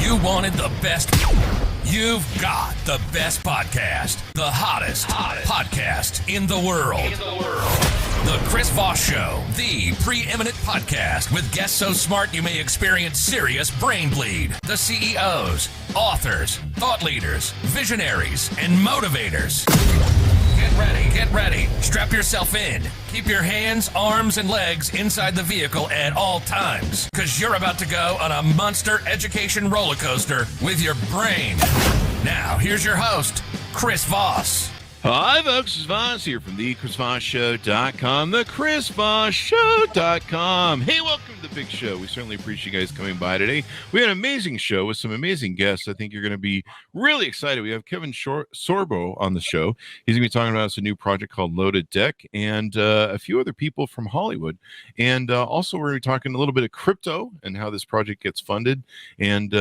You wanted the best. You've got the best podcast, the hottest podcast in the world. The Chris Voss Show, the preeminent podcast with guests so smart you may experience serious brain bleed. The CEOs, authors, thought leaders, visionaries, and motivators. Get ready. Strap yourself in. Keep your hands, arms, and legs inside the vehicle at all times, because you're about to go on a monster education roller coaster with your brain. Now, here's your host, Chris Voss. Hi, folks. It's Voss here from the 𝗙𝗂𝗍𝗫.com, the 𝗙𝗂𝗍𝗫.com. Hey, welcome to the big show. We certainly appreciate you guys coming by today. We had an amazing show with some amazing guests. I think you're going to be really excited. We have Kevin Sorbo on the show. He's going to be talking about us a new project called Loaded Deck and a few other people from Hollywood. And also, we're going to be talking a little bit of crypto and how this project gets funded and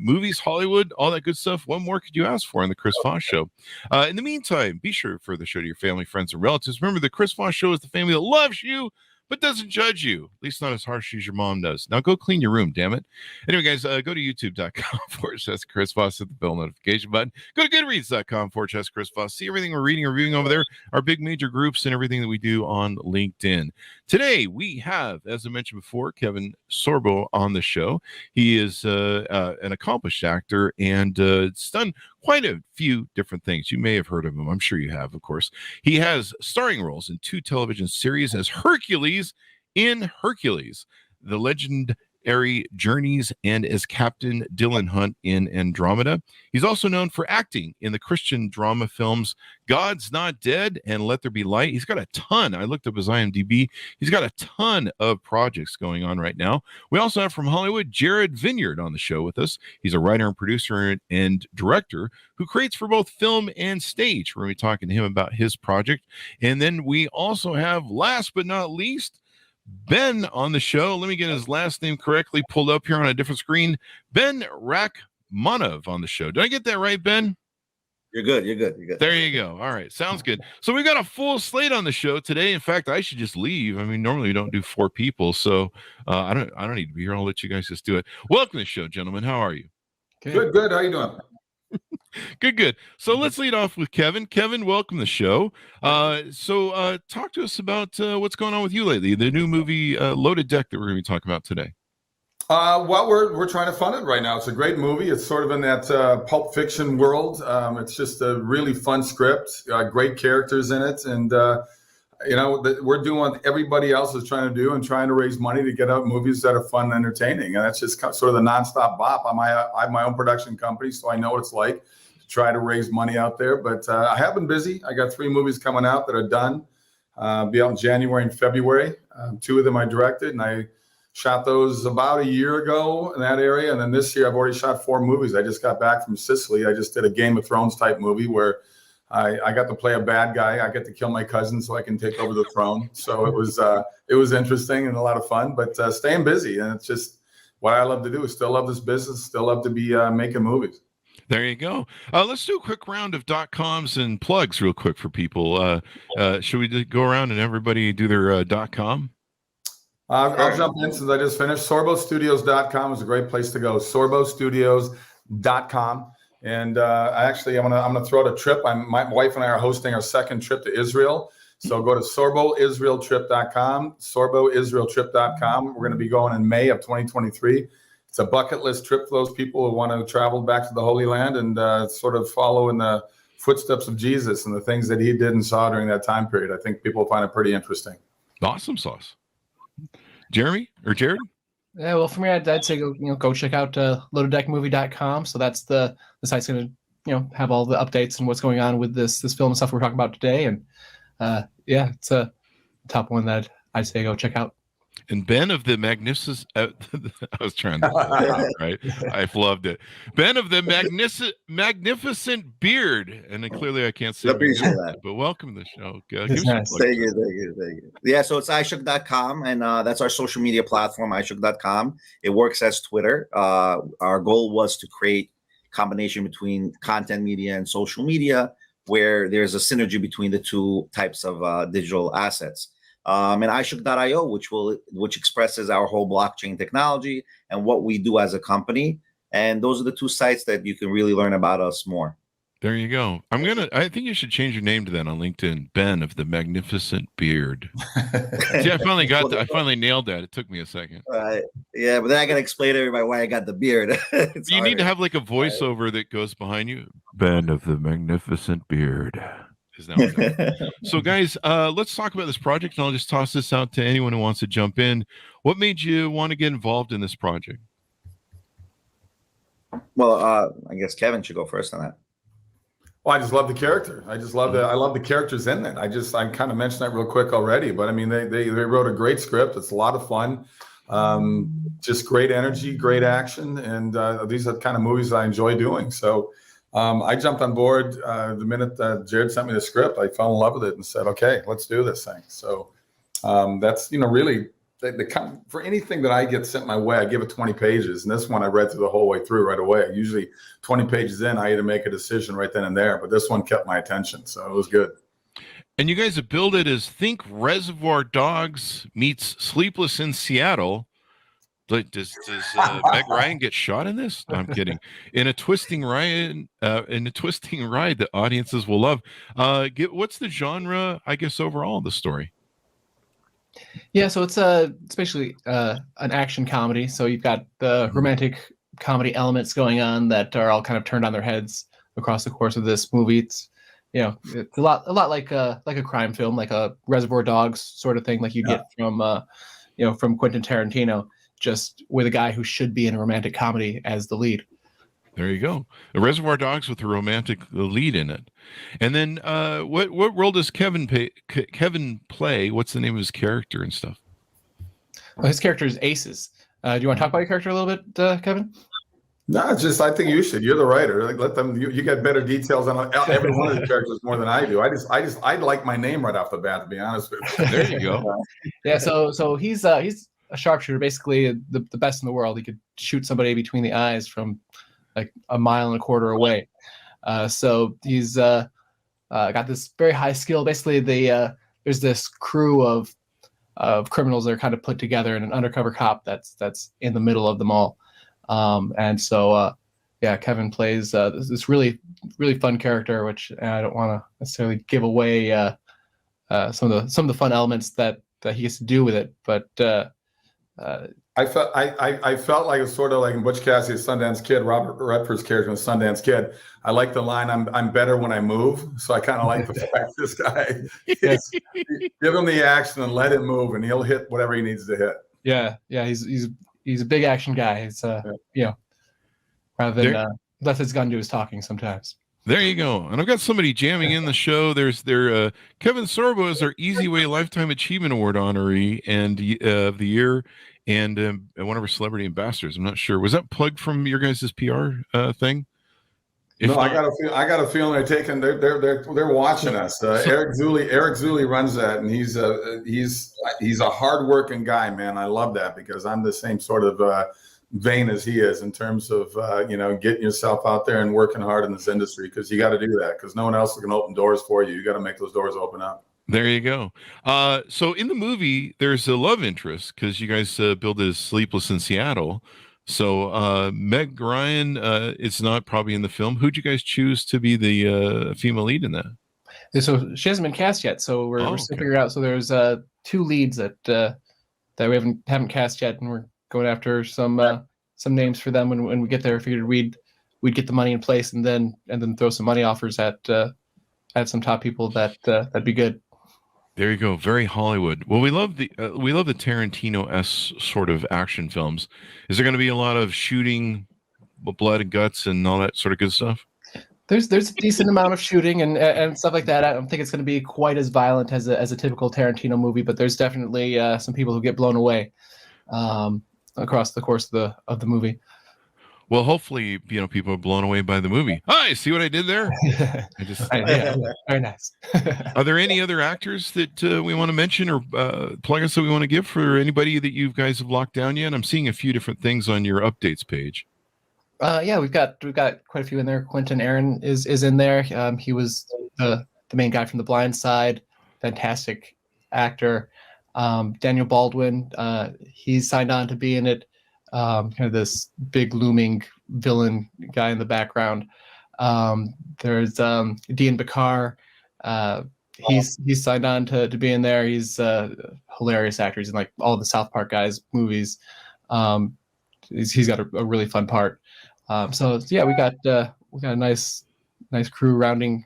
movies, Hollywood, all that good stuff. What more could you ask for on the Chris Voss Show? In the meantime, be sure to refer the show to your family, friends, and relatives. Remember, the Chris Voss Show is the family that loves you but doesn't judge you, at least not as harsh as your mom does. Now go clean your room, damn it. Anyway, guys, go to youtube.com/Chris Voss, hit the bell notification button. Go to goodreads.com/Chris Voss. See everything we're reading or reviewing over there, our big major groups and everything that we do on LinkedIn. Today, we have, as I mentioned before, Kevin Sorbo on the show. He is an accomplished actor and it's done quite a few different things. You may have heard of him. I'm sure you have, of course. He has starring roles in 2 television series as Hercules in Hercules, The Legendary Journeys, and as Captain Dylan Hunt in Andromeda. He's also known for acting in the Christian drama films God's Not Dead and Let There Be Light. He's got a ton. I looked up his IMDb. He's got a ton of projects going on right now. We also have from Hollywood, Jared Vineyard on the show with us. He's a writer and producer and director who creates for both film and stage. We're going to be talking to him about his project. And then we also have, last but not least, Ben on the show. Let me get his last name correctly pulled up here on a different screen. Ben Rachmanov on the show. Did I get that right, Ben? You're good. There you go. All right. Sounds good. So we got a full slate on the show today. In fact, I should just leave. I mean, normally we don't do 4 people, so I don't need to be here. I'll let you guys just do it. Welcome to the show, gentlemen. How are you? Good. How you doing? Good. So let's lead off with Kevin. Kevin, welcome to the show. So talk to us about what's going on with you lately, the new movie Loaded Deck that we're going to be talking about today. Well, we're trying to fund it right now. It's a great movie. It's sort of in that pulp fiction world. It's just a really fun script, great characters in it, and we're doing what everybody else is trying to do and trying to raise money to get out movies that are fun and entertaining. And that's just sort of the nonstop bop. I have my own production company, so I know what it's like to try to raise money out there. But I have been busy. I got 3 movies coming out that are done. Be out in January and February. 2 of them I directed, and I shot those about a year ago in that area. And then this year I've already shot 4 movies. I just got back from Sicily. I just did a Game of Thrones type movie where I got to play a bad guy. I get to kill my cousin so I can take over the throne. So it was interesting and a lot of fun, but staying busy. And it's just what I love to do. Still love this business. Still love to be making movies. There you go. Let's do a quick round of .coms and plugs real quick for people. Should we go around and everybody do their .com? I'll jump in since I just finished. SorboStudios.com is a great place to go. SorboStudios.com. And I'm gonna throw out a trip. My wife and I are hosting our 2nd trip to Israel. So go to SorboIsraelTrip.com, SorboIsraelTrip.com. We're going to be going in May of 2023. It's a bucket list trip for those people who want to travel back to the Holy Land and sort of follow in the footsteps of Jesus and the things that he did and saw during that time period. I think people will find it pretty interesting. Awesome sauce. Jeremy or Jared? Yeah, well, for me, I'd say go check out loadeddeckmovie.com. So that's the site's going to have all the updates and what's going on with this film and stuff we're talking about today. And it's a top one that I'd say go check out. And Ben of the magnificent, I was trying to, right? I've loved it. Ben of the magnificent beard. And then clearly I can't say that, but welcome to the show. Nice. Thank you. Yeah, so it's Ishook.com, and that's our social media platform, Ishook.com. It works as Twitter. Our goal was to create combination between content media and social media where there's a synergy between the 2 types of digital assets. And Ishook.io, which expresses our whole blockchain technology and what we do as a company. And those are the two sites that you can really learn about us more. There you go. I think you should change your name to that on LinkedIn. Ben of the Magnificent Beard. See, I finally nailed that. It took me a second. Yeah, but then I got to explain to everybody why I got the beard. You need to have like a voiceover that goes behind you. Ben of the Magnificent Beard. Is that so, guys, let's talk about this project, and I'll just toss this out to anyone who wants to jump in. What made you want to get involved in this project? Well, I guess Kevin should go first on that. Well, I just love the character. I love the characters in it. I kind of mentioned that real quick already, but I mean, they wrote a great script. It's a lot of fun. Just great energy, great action. And these are the kind of movies I enjoy doing. So I jumped on board the minute Jared sent me the script. I fell in love with it and said, okay, let's do this thing. So that's, really for anything that I get sent my way, I give it 20 pages. And this one I read through the whole way through right away. Usually 20 pages in, I had to make a decision right then and there. But this one kept my attention. So it was good. And you guys have billed it as think Reservoir Dogs meets Sleepless in Seattle. Does Meg Ryan get shot in this? No, I'm kidding. In a twisting ride that audiences will love. What's the genre, I guess, overall of the story? Yeah, so it's basically an action comedy. So you've got the romantic comedy elements going on that are all kind of turned on their heads across the course of this movie. It's it's a lot like a crime film, like a Reservoir Dogs sort of thing, like you get from from Quentin Tarantino, just with a guy who should be in a romantic comedy as the lead. There you go. A Reservoir Dogs with a romantic lead in it. And then what role does Kevin play? What's the name of his character and stuff? Well, his character is Aces. Do you want to talk about your character a little bit, Kevin? No, just I think you should. You're the writer. Like, let them. You get better details on every one of the characters more than I do. I'd like my name right off the bat, to be honest with you. There you go. Yeah. So he's a sharpshooter, basically the best in the world. He could shoot somebody between the eyes from like a mile and a quarter away. So he's got this very high skill. Basically, there's this crew of criminals that are kind of put together, and an undercover cop that's in the middle of them all. And so Kevin plays this really fun character, which I don't want to necessarily give away some of the fun elements that he gets to do with it, but I felt like it's sort of like in Butch Cassidy's Sundance Kid, Robert Redford's character in Sundance Kid. I like the line, I'm better when I move. So I kind of like the fact this guy, give him the action and let him move, and he'll hit whatever he needs to hit. Yeah. He's a big action guy. It's rather than left his gun to his talking sometimes. There you go. And I've got somebody jamming in the show. There's Kevin Sorbo is our Easy Way Lifetime Achievement Award honoree and of the year, and one of our celebrity ambassadors. I'm not sure. Was that plugged from your guys' PR thing? No, I got a feeling they're watching us. Eric Zuley runs that, and he's a hardworking guy, man. I love that because I'm the same sort of vein as he is in terms of getting yourself out there and working hard in this industry, because you got to do that because no one else is going to open doors for you. You got to make those doors open up. There you go. So in the movie, there's a love interest because you guys billed as Sleepless in Seattle. So Meg Ryan is not probably in the film. Who'd you guys choose to be the female lead in that? So she hasn't been cast yet. So we're still figuring out. So there's two leads that we haven't cast yet, and we're going after some names for them when we get there. I figured we'd get the money in place and then throw some money offers at some top people that'd be good. There you go. Very Hollywood. Well, we love the Tarantino-esque sort of action films. Is there going to be a lot of shooting, blood and guts, and all that sort of good stuff? There's a decent amount of shooting and stuff like that. I don't think it's going to be quite as violent as a typical Tarantino movie, but there's definitely some people who get blown away across the course of the movie. Well, hopefully, people are blown away by the movie. Hi, see what I did there? Yeah, very nice. Are there any other actors that we want to mention or plugins that we want to give for anybody that you guys have locked down yet? I'm seeing a few different things on your updates page. Yeah, we've got quite a few in there. Quentin Aaron is in there. He was the main guy from The Blind Side. Fantastic actor. Daniel Baldwin, he's signed on to be in it. kind of this big looming villain guy in the background. There's Dean Bakar. He's signed on to be in there. He's a hilarious actor. He's in like all the South Park guys movies. He's got a really fun part. So yeah, we got a nice crew rounding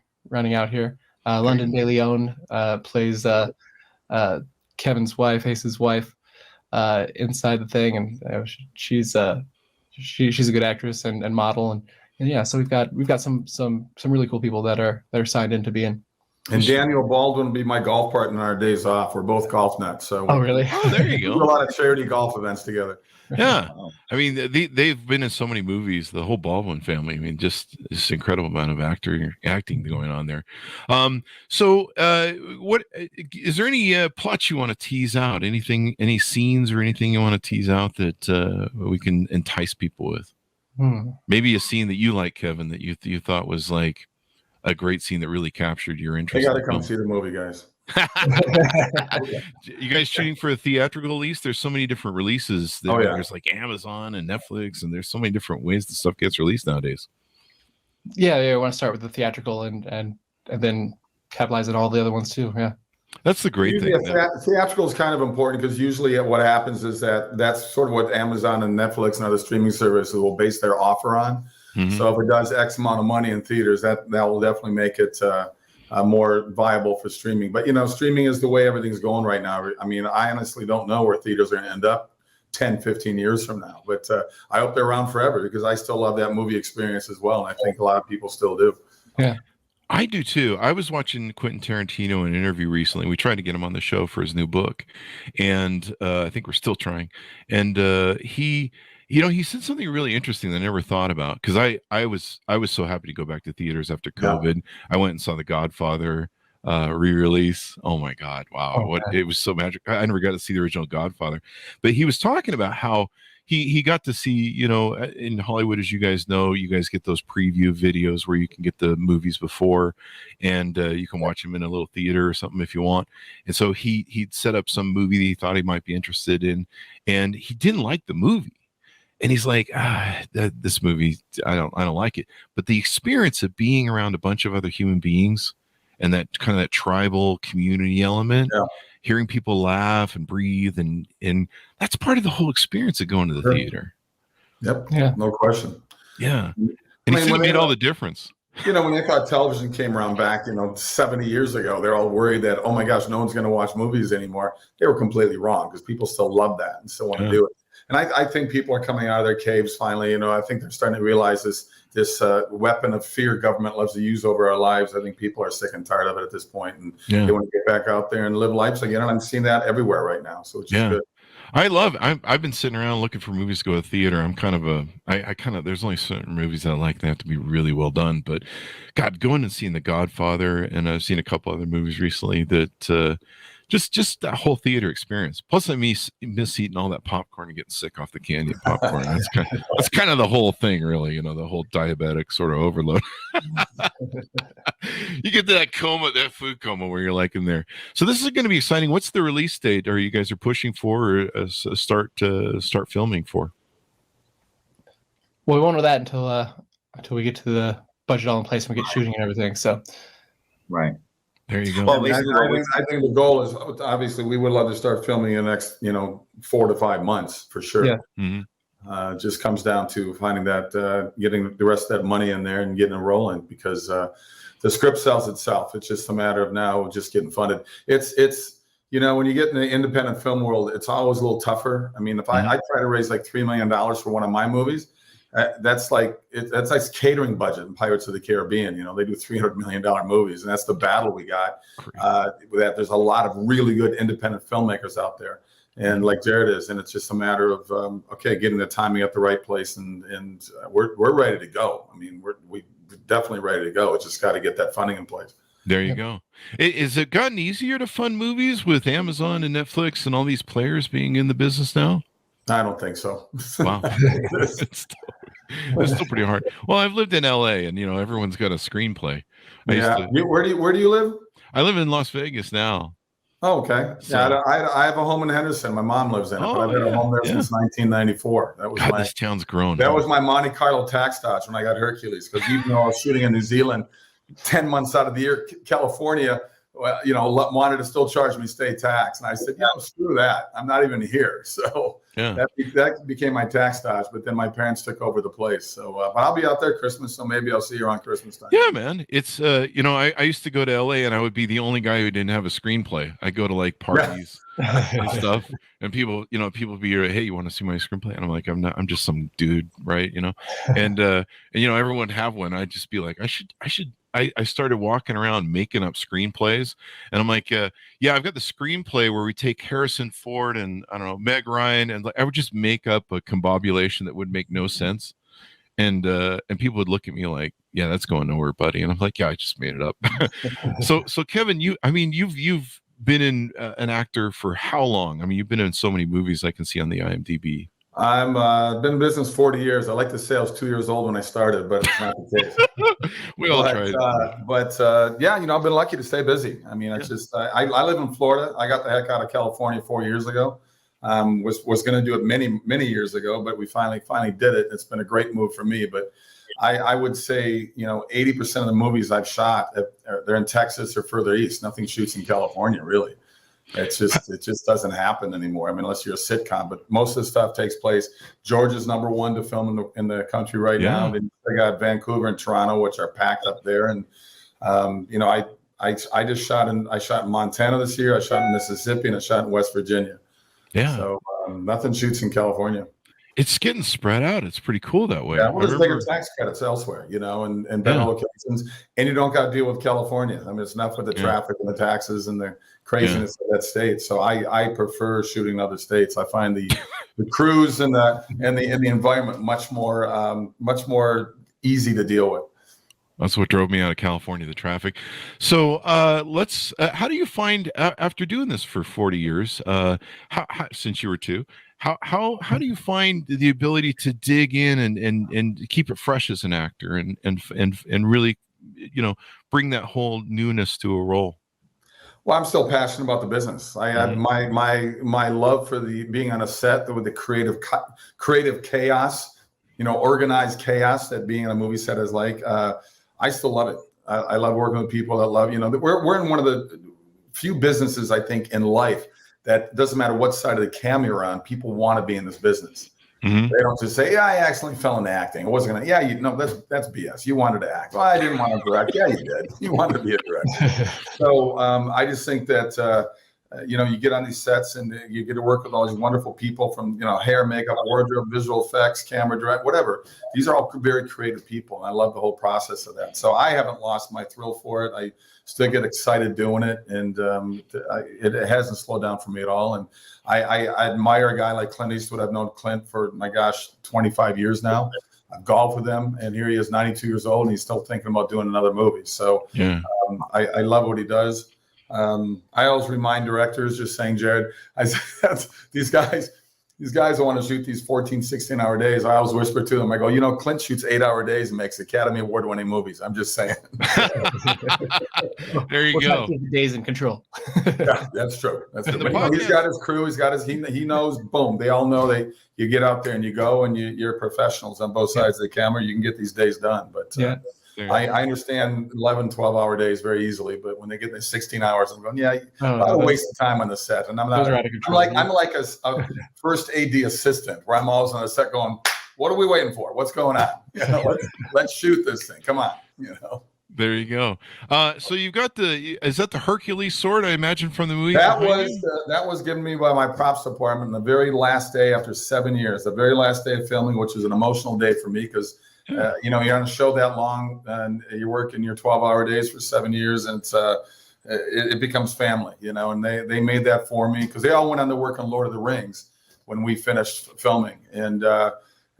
out here. London De Leon plays Kevin's wife, Ace's wife, inside the thing, and she's a good actress and model, and yeah. So we've got some really cool people that are signed in to be in. And Daniel Baldwin will be my golf partner on our days off. We're both golf nuts. So oh, really? Oh, there you we go. do a lot of charity golf events together. Yeah, I mean they've been in so many movies. The whole Baldwin family. I mean, just this incredible amount of acting going on there. So what is there any plots you want to tease out? Anything, any scenes or anything you want to tease out that we can entice people with? Maybe a scene that you like, Kevin, that you thought was like a great scene that really captured your interest. You got to come see the movie, guys. You guys shooting for a theatrical release? There's so many different releases. There's like Amazon and Netflix, and there's so many different ways the stuff gets released nowadays. Yeah, I want to start with the theatrical and then capitalize on all the other ones too. Yeah, that's the great thing. Theatrical is kind of important because usually what happens is that's sort of what Amazon and Netflix and other streaming services will base their offer on. Mm-hmm. So if it does X amount of money in theaters, that will definitely make it more viable for streaming. But, streaming is the way everything's going right now. I mean, I honestly don't know where theaters are going to end up 10, 15 years from now. But I hope they're around forever because I still love that movie experience as well. And I think a lot of people still do. Yeah. I do too. I was watching Quentin Tarantino in an interview recently. We tried to get him on the show for his new book. And I think we're still trying. And he said something really interesting that I never thought about because I was so happy to go back to theaters after COVID. Yeah. I went and saw The Godfather re-release. Oh my God. Wow. It was so magic. I never got to see the original Godfather, but he was talking about how he got to see, in Hollywood, as you guys know, you guys get those preview videos where you can get the movies before and you can watch them in a little theater or something if you want. And so he'd set up some movie that he thought he might be interested in, and he didn't like the movie. And he's like, this movie, I don't like it. But the experience of being around a bunch of other human beings and that kind of that tribal community element, hearing people laugh and breathe, and that's part of the whole experience of going to the theater. Yep. Yeah. No question. Yeah. And he said it made all the difference. When they thought television came around back, 70 years ago, they're all worried that, oh my gosh, no one's going to watch movies anymore. They were completely wrong because people still love that and still want to do it. And I think people are coming out of their caves finally. I think they're starting to realize this weapon of fear government loves to use over our lives. I think people are sick and tired of it at this point, and they want to get back out there and live lives again. And I'm seeing that everywhere right now. So it's just good. I love it. I've been sitting around looking for movies to go to theater. I'm kind of there's only certain movies that I like that have to be really well done. But God, going and seeing The Godfather, and I've seen a couple other movies recently that just that whole theater experience. Plus, I miss eating all that popcorn and getting sick off the candy and popcorn. That's kind of the whole thing, really. The whole diabetic sort of overload. You get to that food coma where you're like in there. So this is going to be exciting. What's the release date? Are you guys pushing for or start filming for? Well, we won't know that until we get to the budget all in place and we get shooting and everything. So, right. There you go. Well, I think the goal is obviously we would love to start filming in the next 4 to 5 months for sure. Yeah. Mm-hmm. Just comes down to finding that getting the rest of that money in there and getting it rolling because the script sells itself. It's just a matter of now just getting funded. It's when you get in the independent film world, it's always a little tougher. I mean, if I try to raise like $3 million for one of my movies, that's like catering budget in Pirates of the Caribbean. They do $300 million movies, and that's the battle we got. That there's a lot of really good independent filmmakers out there, and like Jared is, and it's just a matter of getting the timing at the right place, and we're ready to go. I mean, we're definitely ready to go. It's just got to get that funding in place. There you go. Is it gotten easier to fund movies with Amazon and Netflix and all these players being in the business now? I don't think so. Wow. It's still pretty hard. Well, I've lived in LA, and everyone's got a screenplay. Where do you live? I live in Las Vegas now. Oh, okay. So- Yeah, I have a home in Henderson. My mom lives in it, but I've had a home there since 1994. That was God, my this town's grown. that was my Monte Carlo tax dodge when I got Hercules, because even though I was shooting in New Zealand 10 months out of the year, California, well, you know, wanted to still charge me state tax. And I said, screw that. I'm not even here. So that became my tax dodge. But then my parents took over the place. So but I'll be out there Christmas. So maybe I'll see you around Christmas time. Yeah, man. It's, you know, I used to go to LA and I would be the only guy who didn't have a screenplay. I go to like parties and stuff. And people, you know, people be here, hey, you want to see my screenplay? And I'm like, I'm just some dude, right? You know, and you know, everyone would have one. I'd just be like, I started walking around making up screenplays, and I'm like, yeah, I've got the screenplay where we take Harrison Ford and I don't know, Meg Ryan, and I would just make up a combobulation that would make no sense, and people would look at me like, yeah, that's going nowhere, buddy, and I'm like, yeah, I just made it up. so Kevin, you've been an actor for how long? I mean, you've been in so many movies I can see on the IMDb. I'm been in business 40 years. I like to say I was 2 years old when I started, but it's not the case. We all tried. Yeah, you know, I've been lucky to stay busy. I mean, it's just I live in Florida. I got the heck out of California 4 years ago. Was going to do it many years ago, but we finally did it. It's been a great move for me. But I would say, you know, 80% of the movies I've shot, they're in Texas or further east. Nothing shoots in California, really. It just doesn't happen anymore. I mean, unless you're a sitcom, but most of the stuff takes place. Georgia's #1 to film in the country right now. Then I got Vancouver and Toronto, which are packed up there. And you know, I just shot in Montana this year. I shot in Mississippi, and I shot in West Virginia. Yeah. So nothing shoots in California. It's getting spread out. It's pretty cool that way. Yeah, well, there's bigger tax credits elsewhere, you know, and better locations, and you don't got to deal with California. I mean, it's enough with the traffic and the taxes and the craziness of that state. So I prefer shooting in other states. I find the crews and the environment much more easy to deal with. That's what drove me out of California, the traffic. So let's. How do you find after doing this for 40 years? Since you were 2. How do you find the ability to dig in and keep it fresh as an actor and really, you know, bring that whole newness to a role? Well, I'm still passionate about the business. I had my love for being on a set with the creative chaos, you know, organized chaos that being on a movie set is like. I still love it. I love working with people that love, you know, we're in one of the few businesses, I think, in life that doesn't matter what side of the cam you're on, people want to be in this business. Mm-hmm. They don't just say, yeah, I accidentally fell into acting. It wasn't going to, that's BS. You wanted to act. Well, I didn't want to direct. Yeah, you did. You wanted to be a director. So I just think that, you know, you get on these sets and you get to work with all these wonderful people from, you know, hair, makeup, wardrobe, visual effects, camera, direct, whatever. These are all very creative people. And I love the whole process of that. So I haven't lost my thrill for it. I still get excited doing it. And it hasn't slowed down for me at all. And I admire a guy like Clint Eastwood. I've known Clint for, my gosh, 25 years now. I've golfed with him, and here he is, 92 years old, and he's still thinking about doing another movie. So I love what he does. I always remind directors, just saying, Jared, I said, these guys that want to shoot these 14, 16-hour days, I always whisper to them, I go, you know, Clint shoots 8-hour days and makes Academy Award-winning movies. I'm just saying. There you go. Days in control. Yeah, that's true. That's true. But, you know, he's got his crew. He knows, boom, they all know you get out there and you go and you're professionals on both sides of the camera. You can get these days done. But I understand 11, 12-hour days very easily, but when they get the 16 hours, I'm going, a waste of time on the set. And I'm not. I'm like a first AD assistant, where I'm always on the set going, "What are we waiting for? What's going on? You know, let's shoot this thing. Come on." You know. There you go. So you've got is that the Hercules sword? I imagine from the movie. That was given me by my props department the very last day after 7 years, the very last day of filming, which was an emotional day for me because. You know, you're on a show that long and you're working your 12-hour days for 7 years, and it becomes family, you know, and they made that for me because they all went on to work on Lord of the Rings when we finished filming. And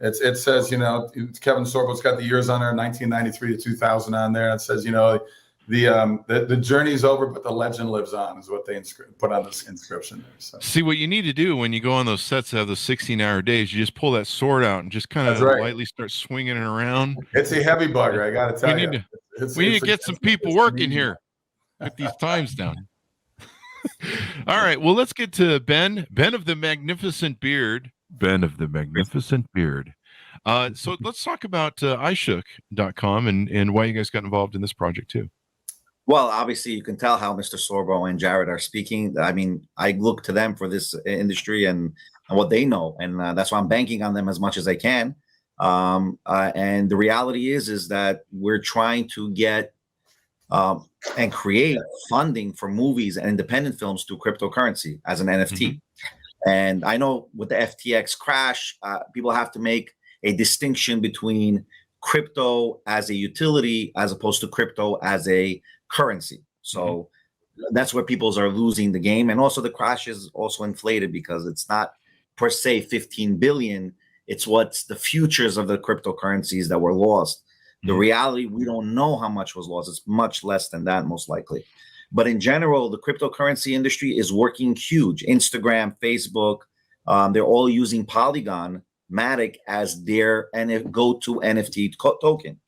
it says, you know, Kevin Sorbo's got the years on there, 1993 to 2000 on there. And it says, you know, the journey's over, but the legend lives on, is what they put on this inscription there. So. See, what you need to do when you go on those sets that have those 16-hour days, you just pull that sword out and just kind of lightly start swinging it around. It's a heavy bugger, I got to tell you. We need to get some people working here. Put these times down. All right. Well, let's get to Ben. Ben of the Magnificent Beard. Ben of the Magnificent Beard. So let's talk about Ishook.com and why you guys got involved in this project too. Well, obviously, you can tell how Mr. Sorbo and Jared are speaking. I mean, I look to them for this industry and what they know, and that's why I'm banking on them as much as I can. And the reality is that we're trying to get and create funding for movies and independent films through cryptocurrency as an NFT. And I know with the FTX crash, people have to make a distinction between crypto as a utility as opposed to crypto as a currency. So that's where people are losing the game. And also the crash is also inflated because it's not per se 15 billion. It's what's the futures of the cryptocurrencies that were lost. The reality, we don't know how much was lost. It's much less than that, most likely. But in general, the cryptocurrency industry is working huge. Instagram, Facebook, they're all using Polygon Matic as their go-to NFT token.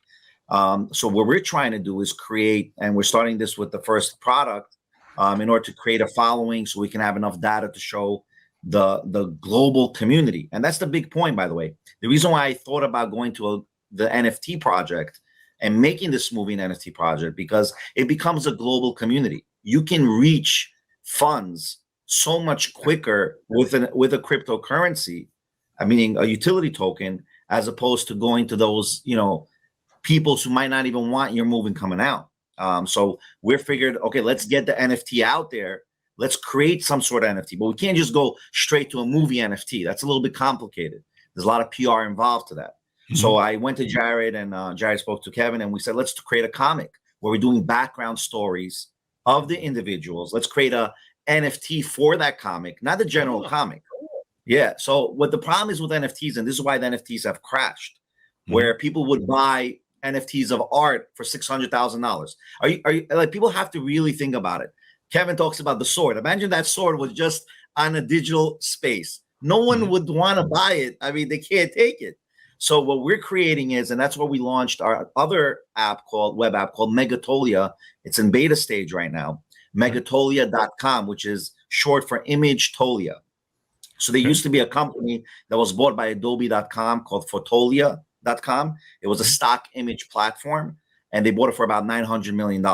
So what we're trying to do is create, and we're starting this with the first product in order to create a following so we can have enough data to show the global community. And that's the big point, by the way. The reason why I thought about going to the NFT project and making this movie an NFT project, because it becomes a global community. You can reach funds so much quicker with a cryptocurrency, meaning a utility token, as opposed to going to those, people who might not even want your movie coming out. So we're figured, okay, let's get the NFT out there. Let's create some sort of NFT, but we can't just go straight to a movie NFT. That's a little bit complicated. There's a lot of PR involved to that. So I went to Jared, and Jared spoke to Kevin, and we said, let's create a comic where we're doing background stories of the individuals. Let's create a NFT for that comic, not the general comic. Yeah. So what the problem is with NFTs, and this is why the NFTs have crashed, where people would buy NFTs of art for $600,000. Are you like, people have to really think about it. Kevin talks about the sword. Imagine that sword was just on a digital space. No one would want to buy it. I mean, they can't take it. So what we're creating is, and that's where we launched our other web app called 𝗦𝗍𝗄𝗍. It's in beta stage right now. 𝗦𝗍𝗄𝗍.com, which is short for Image Tolia. So there used to be a company that was bought by Adobe.com called Fotolia.com. It was a stock image platform, and they bought it for about $900 million.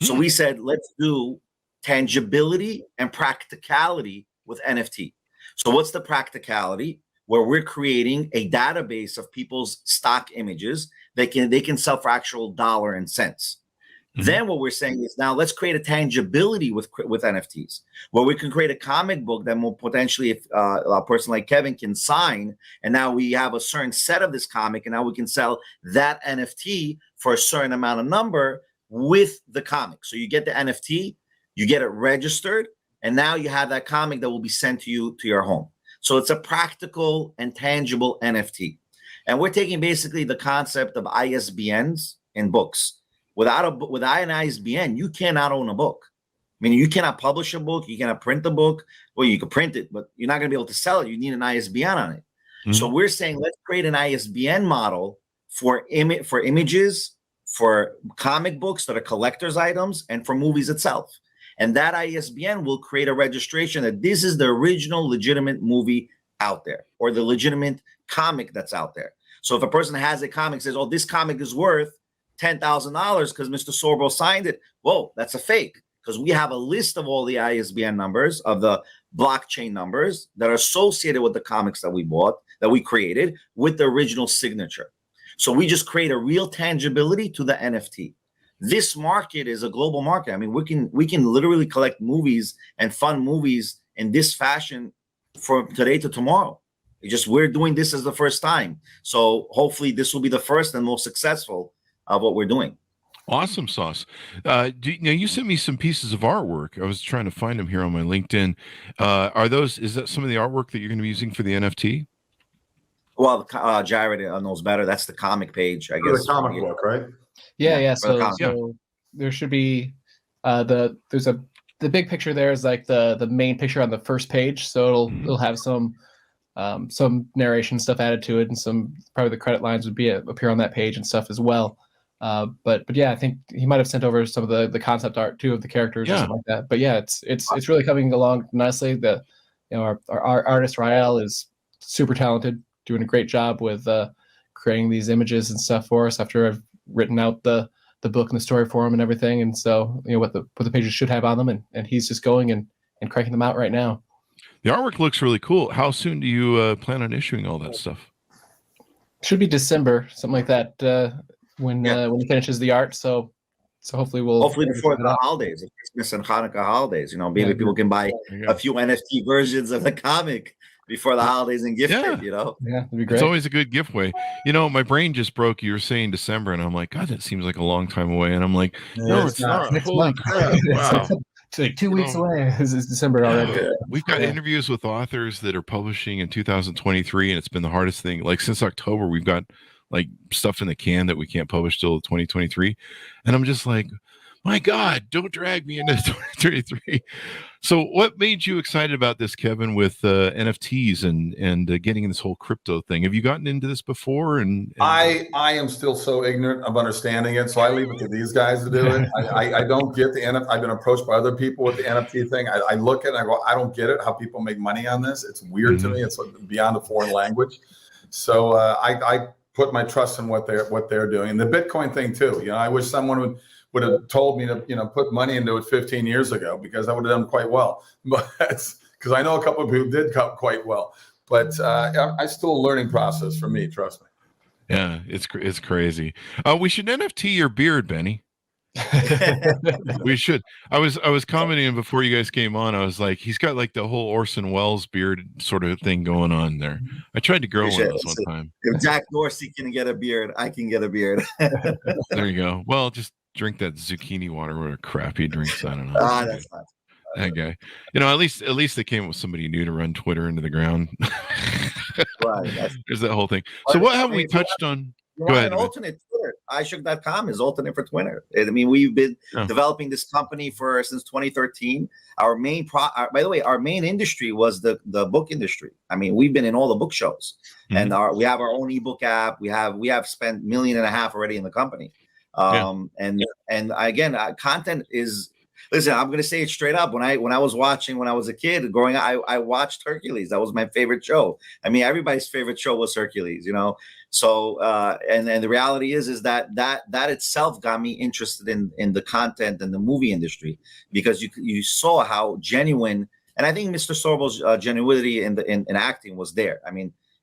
So we said, let's do tangibility and practicality with NFT. So what's the practicality? Where we're creating a database of people's stock images they can sell for actual dollar and cents. Then what we're saying is, now let's create a tangibility with NFTs, where we can create a comic book that will potentially, if a person like Kevin can sign, and now we have a certain set of this comic, and now we can sell that NFT for a certain amount of number with the comic. So you get the NFT, you get it registered, and now you have that comic that will be sent to you to your home. So it's a practical and tangible NFT. And we're taking basically the concept of ISBNs in books. Without an ISBN, you cannot own a book. I mean, you cannot publish a book, you cannot print the book. Well, you can print it, but you're not going to be able to sell it. You need an ISBN on it. So we're saying, let's create an ISBN model for images, for comic books that are collector's items, and for movies itself. And that ISBN will create a registration that this is the original legitimate movie out there, or the legitimate comic that's out there. So if a person has a comic, says, oh, this comic is worth $10,000 because Mr. Sorbo signed it. Whoa, that's a fake, because we have a list of all the ISBN numbers, of the blockchain numbers that are associated with the comics that we bought, that we created with the original signature. So we just create a real tangibility to the NFT. This market is a global market. I mean, we can literally collect movies and fund movies in this fashion from today to tomorrow. We're doing this as the first time. So hopefully this will be the first and most successful of what we're doing. Awesome sauce. Now you sent me some pieces of artwork. I was trying to find them here on my LinkedIn. Is that some of the artwork that you're going to be using for the NFT? Well, Jared knows better. That's the comic page, I guess. The comic book, right? Yeah. So there should be the big picture there is like the main picture on the first page. So it'll have some narration stuff added to it, and some probably the credit lines would appear on that page and stuff as well. But yeah, I think he might have sent over some of the concept art too of the characters or something like that. But yeah, it's really coming along nicely. Our artist Rael is super talented, doing a great job with creating these images and stuff for us after I've written out the book and the story for him and everything. And so what the pages should have on them, and he's just going and cranking them out right now. The artwork looks really cool. How soon do you plan on issuing all that stuff? Should be December, something like that, when he finishes the art. So hopefully before the holidays, the Christmas and Hanukkah holidays. Maybe people can buy a few NFT versions of the comic before the holidays and gift it. Yeah, that'd be great. It's always a good giveaway. My brain just broke. You were saying December, and I'm like, God, that seems like a long time away. And I'm like, no, it's not. Holy crap! Wow. It's like 2 weeks away. It's December already. We've got interviews with authors that are publishing in 2023, and it's been the hardest thing. Like since October, we've got like stuff in the can that we can't publish till 2023, and I'm just like, my God, don't drag me into 2023. So, what made you excited about this, Kevin, with NFTs and getting in this whole crypto thing? Have you gotten into this before? And I am still so ignorant of understanding it, so I leave it to these guys to do it. I don't get the NFT. I've been approached by other people with the NFT thing. I look at it and I go, I don't get it. How people make money on this? It's weird to me. It's beyond a foreign language. So I put my trust in what they're doing. And the Bitcoin thing too. I wish someone would have told me to put money into it 15 years ago, because I would have done quite well. But because I know a couple of people did quite well. But I still a learning process for me. Trust me. Yeah, it's crazy. We should NFT your beard, Benny. We should. I was commenting before you guys came on. I was like, he's got like the whole Orson Welles beard sort of thing going on there. I tried to grow one of those one time. If Jack Dorsey can get a beard, I can get a beard. There you go. Well, just drink that zucchini water, whatever crap he drinks. I don't know. That's not that guy. At least they came up with somebody new to run Twitter into the ground. Right. There's that whole thing. So what have we touched on? Go ahead. An alternate Twitter. 𝗙𝗂𝗏.com is alternate for Twitter. We've been developing this company since 2013. Our main by the way, our main industry was the book industry. We've been in all the book shows, and we have our own ebook app. We have spent $1.5 million already in the company. And again, content is. Listen, I'm going to say it straight up. When I was watching when I was a kid growing up, I watched Hercules. That was my favorite show. Everybody's favorite show was Hercules, So and the reality is that itself got me interested in the content and the movie industry, because you saw how genuine, and I think Mr. Sorbo's genuinity in acting was there.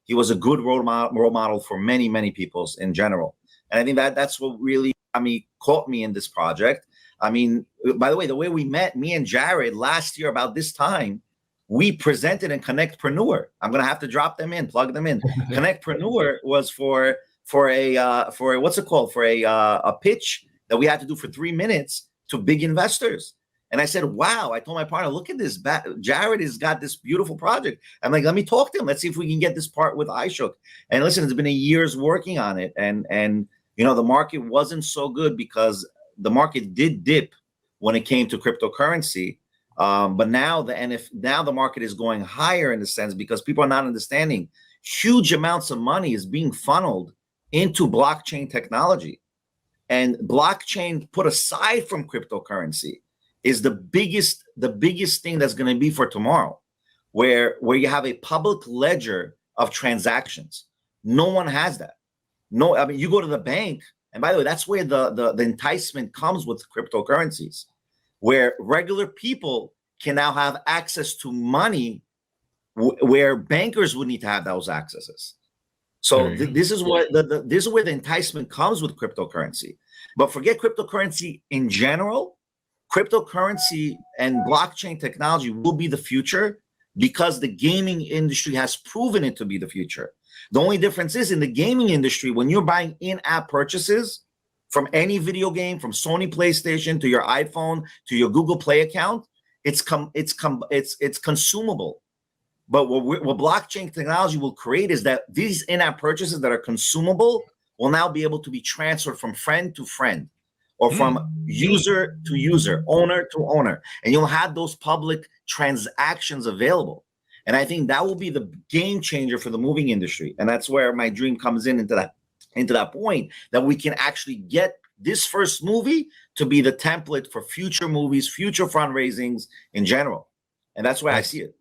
He was a good role model for many people in general, and I think that's what really caught me in this project. By the way we met, me and Jared, last year about this time, we presented in Connectpreneur. I'm gonna have to plug them in. Connectpreneur was for a what's it called? For a pitch that we had to do for 3 minutes to big investors. And I said, wow, I told my partner, look at this. Jared has got this beautiful project. I'm like, let me talk to him. Let's see if we can get this part with Ishook. And listen, it's been a year's working on it. And the market wasn't so good, because the market did dip when it came to cryptocurrency. But now the market is going higher in a sense, because people are not understanding huge amounts of money is being funneled into blockchain technology. And blockchain, put aside from cryptocurrency, is the biggest thing that's going to be for tomorrow, where you have a public ledger of transactions. No one has that. No, you go to the bank. And by the way, that's where the enticement comes with cryptocurrencies, where regular people can now have access to money where bankers would need to have those accesses. So this is where the enticement comes with cryptocurrency. But forget cryptocurrency in general. Cryptocurrency and blockchain technology will be the future, because the gaming industry has proven it to be the future. The only difference is, in the gaming industry, when you're buying in-app purchases from any video game, from Sony PlayStation to your iPhone to your Google Play account, it's consumable. But what blockchain technology will create is that these in-app purchases that are consumable will now be able to be transferred from friend to friend, or from user to user, owner to owner, and you'll have those public transactions available. And I think that will be the game changer for the moving industry. And that's where my dream comes into that point, that we can actually get this first movie to be the template for future movies, future fundraisings in general. And that's why I see it.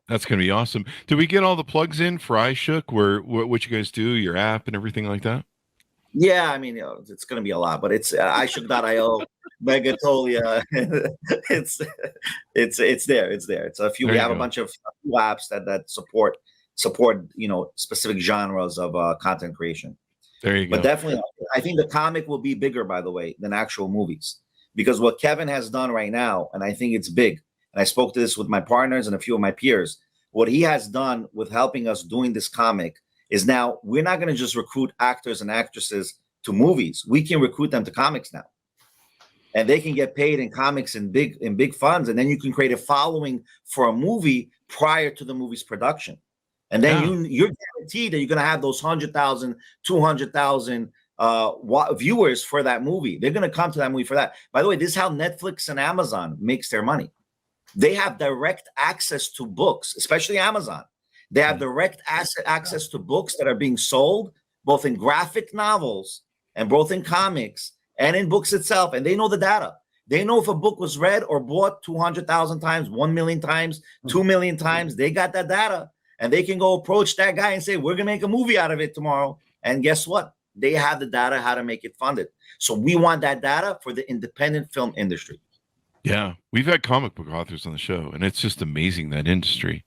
That's going to be awesome. Did we get all the plugs in for Ishook, what you guys do, your app and everything like that? Yeah, I mean, it's going to be a lot, but it's 𝗙𝗂𝗍𝗹, 𝗦𝗍𝗍. It's there. It's a few. We have a bunch of apps that support specific genres of content creation. There you go. But definitely, I think the comic will be bigger, by the way, than actual movies, because what Kevin has done right now, and I think it's big. And I spoke to this with my partners and a few of my peers. What he has done with helping us doing this comic is now we're not going to just recruit actors and actresses to movies. We can recruit them to comics now, and they can get paid in comics in big funds. And then you can create a following for a movie prior to the movie's production. And then you're guaranteed that you're going to have those 100,000, 200,000 viewers for that movie. They're going to come to that movie for that. By the way, this is how Netflix and Amazon makes their money. They have direct access to books, especially Amazon. They have direct access to books that are being sold, both in graphic novels and both in comics and in books itself. And they know the data. They know if a book was read or bought 200,000 times, 1 million times, 2 million times. They got that data. And they can go approach that guy and say, we're going to make a movie out of it tomorrow. And guess what? They have the data how to make it funded. So we want that data for the independent film industry. Yeah, we've had comic book authors on the show, and it's just amazing, that industry.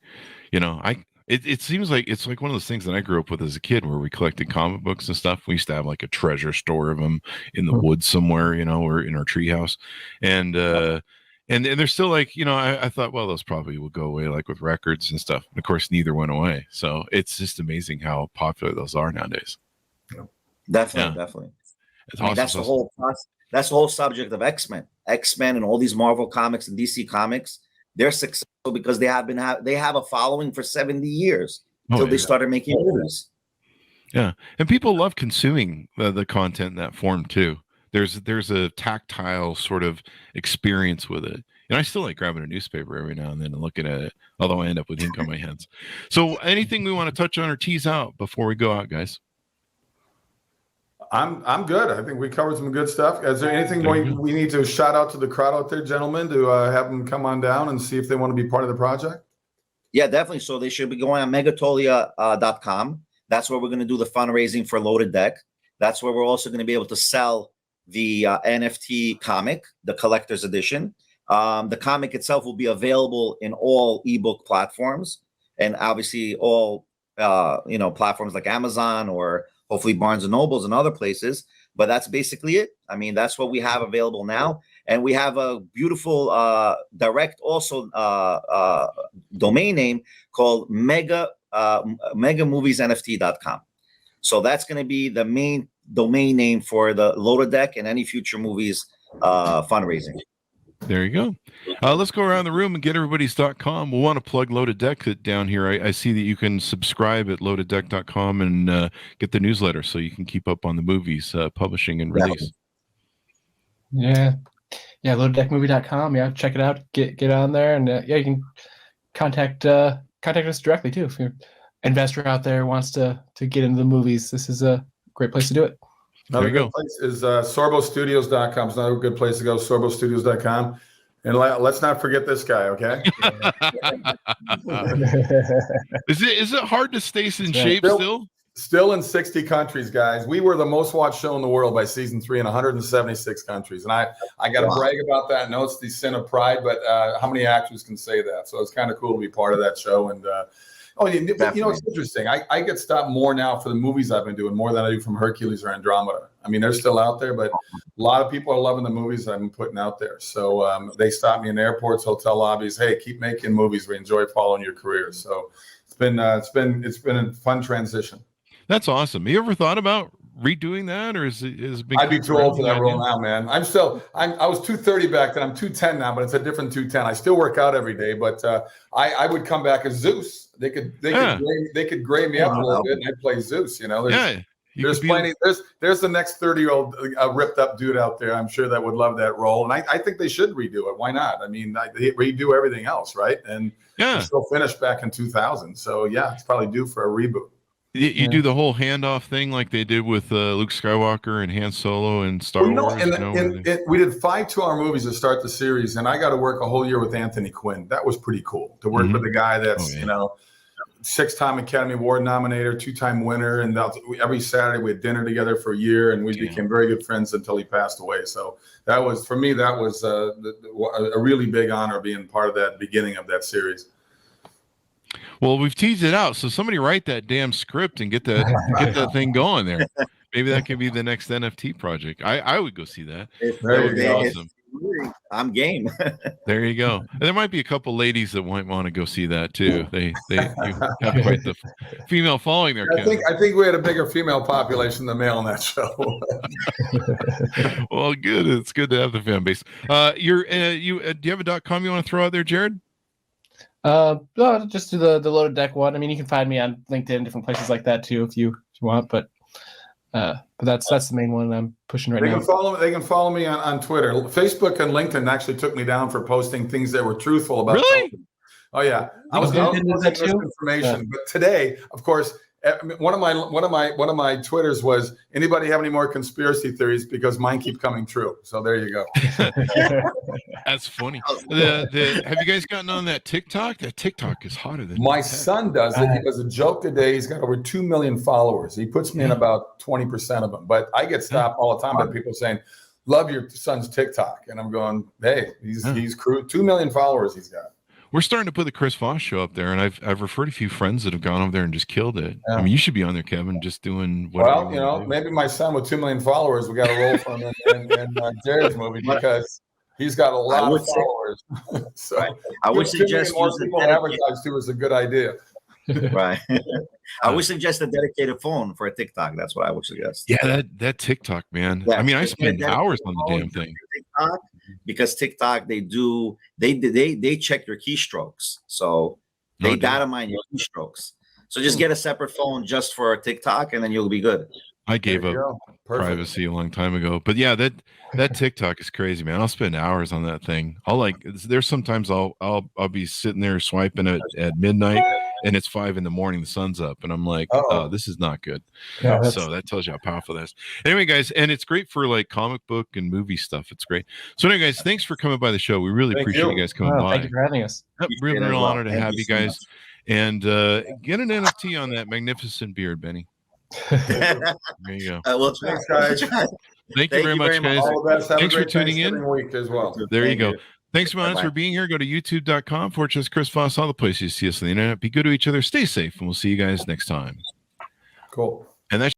It seems like it's like one of those things that I grew up with as a kid, where we collected comic books and stuff. We used to have like a treasure store of them in the woods somewhere, or in our treehouse. And they're still like, I thought, well, those probably will go away, like with records and stuff. And of course, neither went away. So it's just amazing how popular those are nowadays. Definitely. It's awesome. That's the whole subject of X-Men and all these Marvel comics and DC comics. They're successful because they have a following for 70 years until they started making movies. Yeah, and people love consuming the content in that form too. There's a tactile sort of experience with it. And I still like grabbing a newspaper every now and then and looking at it, although I end up with ink on my hands. So anything we want to touch on or tease out before we go out, guys? I'm good. I think we covered some good stuff. Is there anything we need to shout out to the crowd out there, gentlemen, to have them come on down and see if they want to be part of the project? Yeah, definitely. So they should be going on 𝗦𝗍𝗍𝗪.com. That's where we're going to do the fundraising for Loaded Deck. That's where we're also going to be able to sell the NFT comic, the collector's edition. The comic itself will be available in all ebook platforms, and obviously all platforms like Amazon or hopefully Barnes and Nobles and other places. But that's basically it. I mean, that's what we have available now. And we have a beautiful direct also domain name called megamoviesnft.com. So that's going to be the main domain name for the Loaded Deck and any future movies fundraising. There you go. Let's go around the room and get everybody's .com. We'll want to plug Loaded Deck down here. I see that you can subscribe at loadeddeck.com and get the newsletter so you can keep up on the movies publishing and release. Yeah, loadeddeckmovie.com. Yeah, check it out. Get on there, and you can contact us directly too. If you're an investor out there wants to get into the movies, this is a great place to do it. Another good place is sorbostudios.com. It's another good place to go, sorbostudios.com. And let's not forget this guy, okay? Is it hard to stay in shape still? Still in 60 countries, guys. We were the most watched show in the world by season 3 in 176 countries. And I got to brag about that. I know it's the sin of pride, but how many actors can say that? So it's kind of cool to be part of that show. And it's interesting. I get stopped more now for the movies I've been doing more than I do from Hercules or Andromeda. I mean, they're still out there, but a lot of people are loving the movies I've been putting out there. So they stop me in airports, hotel lobbies. Hey, keep making movies. We enjoy following your career. So it's been a fun transition. That's awesome. Have you ever thought about redoing that, or is it been? I'd be too old for that role now, man. I was 230 back then. I'm 210 now, but it's a different 210. I still work out every day, but I would come back as Zeus. They could gray me up a little bit, and I'd play Zeus. There's plenty. There's the next 30-year-old ripped up dude out there. I'm sure that would love that role, and I think they should redo it. Why not? I mean, they redo everything else, right? And we're still finished back in 2000, so yeah, it's probably due for a reboot. You do the whole handoff thing like they did with Luke Skywalker and Han Solo and Star Well, Wars. We did 5 2-hour movies to start the series, and I got to work a whole year with Anthony Quinn. That was pretty cool to work with a guy that's 6-time Academy Award nominator, 2-time winner, and every Saturday we had dinner together for a year, and we became very good friends until he passed away. So that was, for me, that was a really big honor being part of that beginning of that series. Well, we've teased it out, so somebody write that damn script and get that thing going there. Maybe that could be the next NFT project. I would go see that. That would be awesome. I'm game. There you go. And there might be a couple ladies that might want to go see that too. You have quite the female following there. I think we had a bigger female population than male on that show. Well, good. It's good to have the fan base. Do you have a .com you want to throw out there, Jared? No, just do the Loaded Deck one. I mean, you can find me on LinkedIn, different places like that too, if you want. But that's the main one I'm pushing right now. They can follow me on Twitter. Facebook and LinkedIn actually took me down for posting things that were truthful about. Really? COVID. Oh yeah, I was posting misinformation. But today, of course, one of my Twitters was, anybody have any more conspiracy theories, because mine keep coming true. So there you go. That's funny. Have you guys gotten on that TikTok? That TikTok is hotter than my son does it. He does a joke today. He's got over 2 million followers. He puts me in about 20% of them, but I get stopped all the time by people saying, "Love your son's TikTok," and I'm going, "Hey, he's 2 million followers he's got." We're starting to put the Chris Voss show up there, and I've referred a few friends that have gone over there and just killed it. Yeah. I mean, you should be on there, Kevin, just doing whatever. Well, maybe my son with 2 million followers, we got to roll for him in Jared's movie, because he's got a lot of followers. So I would suggest more people advertise to is a good idea. Right. I would suggest a dedicated phone for a TikTok. That's what I would suggest. Yeah, that TikTok, man. Yeah, I mean, I spend hours on the damn thing. TikTok, because TikTok, they check your keystrokes, so they data mine your keystrokes. So just get a separate phone just for TikTok, and then you'll be good. I gave up privacy a long time ago, but yeah, that TikTok is crazy, man. I'll spend hours on that thing. There's sometimes I'll be sitting there swiping at midnight, and it's 5 a.m. the sun's up, and I'm like, oh, this is not good. Yeah, so that tells you how powerful that is. Anyway, guys, and it's great for like comic book and movie stuff. It's great. So anyway, guys, thanks for coming by the show. We really appreciate you guys coming by. Thank you for having us. Real honor to have you guys. And get an NFT on that magnificent beard, Benny. There you go. Well, thanks, guys. Thank you very much, guys. Thanks for tuning in. Week as well. There you go. Thanks so much for being here. Go to youtube.com/Chris Voss, all the places you see us on the internet. Be good to each other. Stay safe, and we'll see you guys next time. Cool. And that's